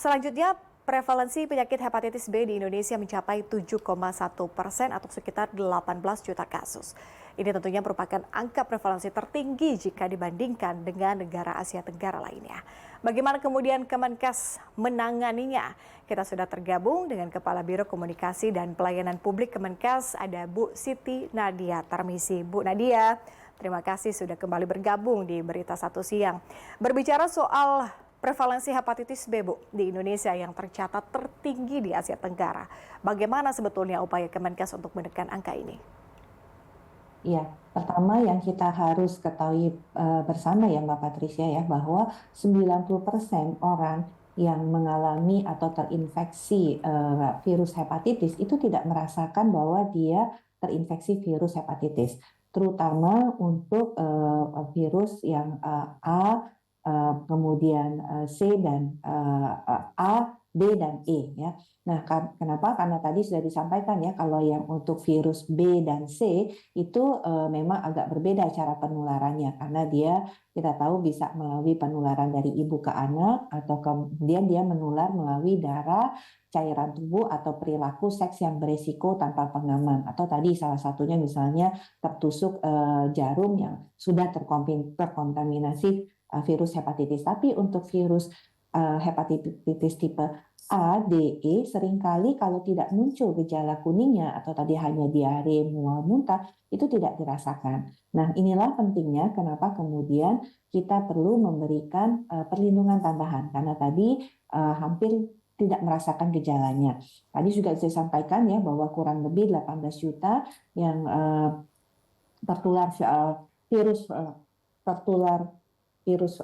Selanjutnya, prevalensi penyakit hepatitis B di Indonesia mencapai 7,1% atau sekitar 18 juta kasus. Ini tentunya merupakan angka prevalensi tertinggi jika dibandingkan dengan negara Asia Tenggara lainnya. Bagaimana kemudian Kemenkes menanganinya? Kita sudah tergabung dengan Kepala Biro Komunikasi dan Pelayanan Publik Kemenkes, ada Bu Siti Nadia Tarmizi. Bu Nadia, terima kasih sudah kembali bergabung di Berita Satu Siang. Berbicara soal prevalensi hepatitis B, Bu, di Indonesia yang tercatat tertinggi di Asia Tenggara. Bagaimana sebetulnya upaya Kemenkes untuk menekan angka ini? Iya, pertama yang kita harus ketahui bersama ya Mbak Patricia ya, bahwa 90% orang yang mengalami atau terinfeksi virus hepatitis itu tidak merasakan bahwa dia terinfeksi virus hepatitis, terutama untuk virus yang A, kemudian C dan A, B dan E ya. Nah, kenapa? Karena tadi sudah disampaikan ya, kalau yang untuk virus B dan C itu memang agak berbeda cara penularannya, karena dia kita tahu bisa melalui penularan dari ibu ke anak, atau kemudian dia menular melalui darah, cairan tubuh, atau perilaku seks yang beresiko tanpa pengaman, atau tadi salah satunya misalnya tertusuk jarum yang sudah terkontaminasi virus hepatitis. Tapi untuk virus hepatitis tipe A, D, E seringkali kalau tidak muncul gejala kuningnya atau tadi hanya diare, mual, muntah, itu tidak dirasakan. Nah, inilah pentingnya kenapa kemudian kita perlu memberikan perlindungan tambahan, karena tadi hampir tidak merasakan gejalanya. Tadi juga saya sampaikan ya bahwa kurang lebih 18 juta yang tertular virus tertular virus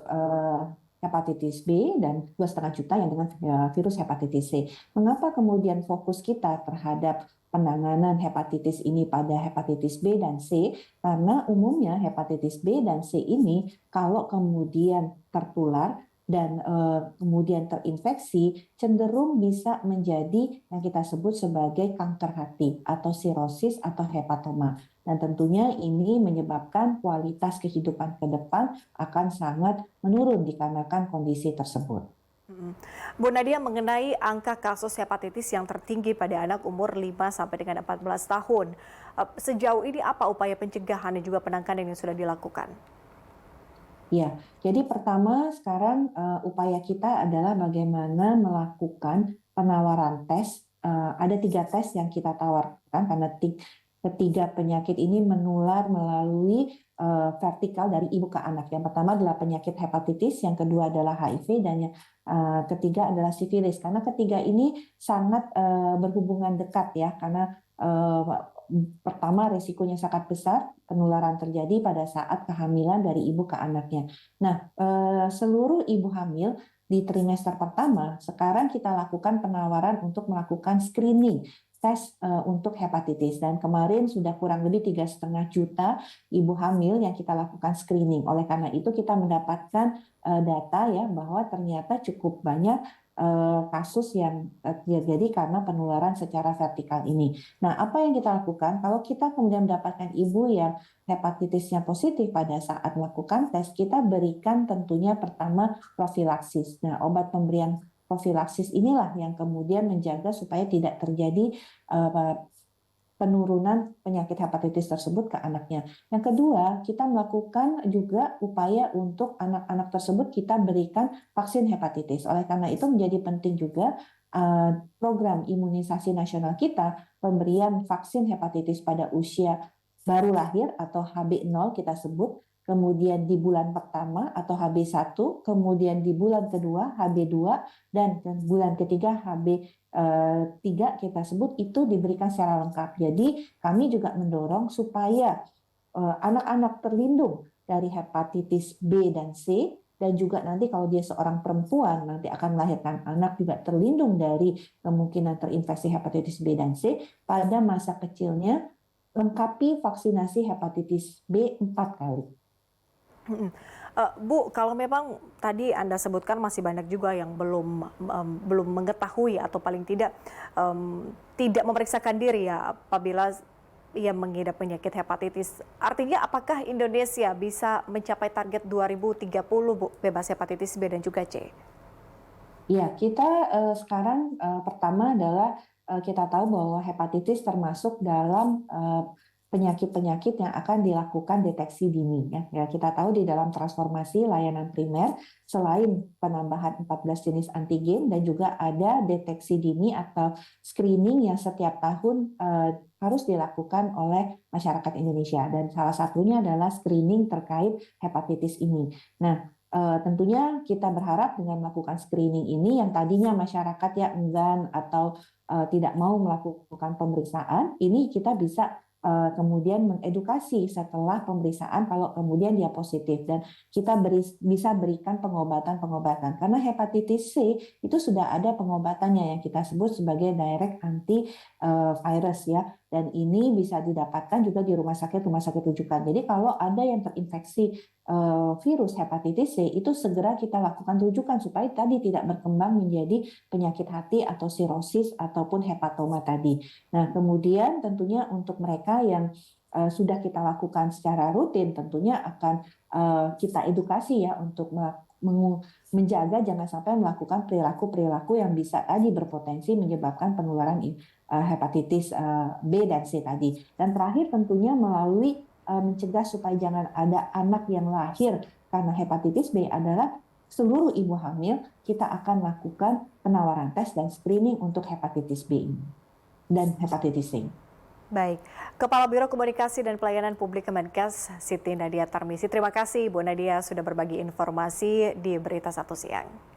hepatitis B dan 2,5 juta yang dengan virus hepatitis C. Mengapa kemudian fokus kita terhadap penanganan hepatitis ini pada hepatitis B dan C? Karena umumnya hepatitis B dan C ini kalau kemudian tertular dan kemudian terinfeksi, cenderung bisa menjadi yang kita sebut sebagai kanker hati atau sirosis atau hepatoma. Dan tentunya ini menyebabkan kualitas kehidupan ke depan akan sangat menurun dikarenakan kondisi tersebut. Bu Nadia, mengenai angka kasus hepatitis yang tertinggi pada anak umur 5 sampai dengan 14 tahun, sejauh ini apa upaya pencegahan dan juga penanganan yang sudah dilakukan? Ya, jadi pertama sekarang upaya kita adalah bagaimana melakukan penawaran tes. Ada 3 tes yang kita tawarkan karena ketiga penyakit ini menular melalui vertikal dari ibu ke anak. Yang pertama adalah penyakit hepatitis, yang kedua adalah HIV, dan yang ketiga adalah sifilis. Karena ketiga ini sangat berhubungan dekat ya, karena pertama risikonya sangat besar penularan terjadi pada saat kehamilan dari ibu ke anaknya. Nah, seluruh ibu hamil di trimester pertama sekarang kita lakukan penawaran untuk melakukan screening tes untuk hepatitis, dan kemarin sudah kurang lebih 3,5 juta ibu hamil yang kita lakukan screening. Oleh karena itu kita mendapatkan data ya bahwa ternyata cukup banyak kasus yang terjadi karena penularan secara vertikal ini. Nah, apa yang kita lakukan? Kalau kita kemudian mendapatkan ibu yang hepatitisnya positif pada saat melakukan tes, kita berikan tentunya pertama profilaksis. Nah, obat pemberian profilaksis inilah yang kemudian menjaga supaya tidak terjadi penurunan penyakit hepatitis tersebut ke anaknya. Yang kedua, kita melakukan juga upaya untuk anak-anak tersebut kita berikan vaksin hepatitis. Oleh karena itu menjadi penting juga program imunisasi nasional kita, pemberian vaksin hepatitis pada usia baru lahir atau HB0 kita sebut, kemudian di bulan pertama atau HB1, kemudian di bulan kedua HB2, dan bulan ketiga HB3 kita sebut, itu diberikan secara lengkap. Jadi kami juga mendorong supaya anak-anak terlindung dari hepatitis B dan C, dan juga nanti kalau dia seorang perempuan nanti akan melahirkan anak juga terlindung dari kemungkinan terinfeksi hepatitis B dan C pada masa kecilnya, lengkapi vaksinasi hepatitis B 4 kali. Bu, kalau memang tadi Anda sebutkan masih banyak juga yang belum mengetahui atau paling tidak memeriksakan diri ya apabila ia mengidap penyakit hepatitis. Artinya apakah Indonesia bisa mencapai target 2030, Bu, bebas hepatitis B dan juga C? Ya, kita sekarang pertama adalah kita tahu bahwa hepatitis termasuk dalam penyakit-penyakit yang akan dilakukan deteksi dini ya. Ya, kita tahu di dalam transformasi layanan primer selain penambahan 14 jenis antigen dan juga ada deteksi dini atau screening yang setiap tahun harus dilakukan oleh masyarakat Indonesia dan salah satunya adalah screening terkait hepatitis ini. Nah, tentunya kita berharap dengan melakukan screening ini yang tadinya masyarakat ya enggan atau tidak mau melakukan pemeriksaan, ini kita bisa kemudian mengedukasi setelah pemeriksaan kalau kemudian dia positif dan kita bisa berikan pengobatan-pengobatan karena hepatitis C itu sudah ada pengobatannya yang kita sebut sebagai direct anti virus ya dan ini bisa didapatkan juga di rumah sakit rujukan. Jadi kalau ada yang terinfeksi virus hepatitis C itu segera kita lakukan rujukan supaya tadi tidak berkembang menjadi penyakit hati atau sirosis ataupun hepatoma tadi. Nah, kemudian tentunya untuk mereka yang sudah kita lakukan secara rutin tentunya akan kita edukasi ya untuk menjaga jangan sampai melakukan perilaku-perilaku yang bisa tadi berpotensi menyebabkan penularan hepatitis B dan C tadi. Dan terakhir tentunya melalui mencegah supaya jangan ada anak yang lahir karena hepatitis B adalah seluruh ibu hamil kita akan lakukan penawaran tes dan screening untuk hepatitis B ini dan hepatitis C. Baik, Kepala Biro Komunikasi dan Pelayanan Publik Kemenkes, Siti Nadia Tarmizi. Terima kasih Bu Nadia sudah berbagi informasi di Berita Satu Siang.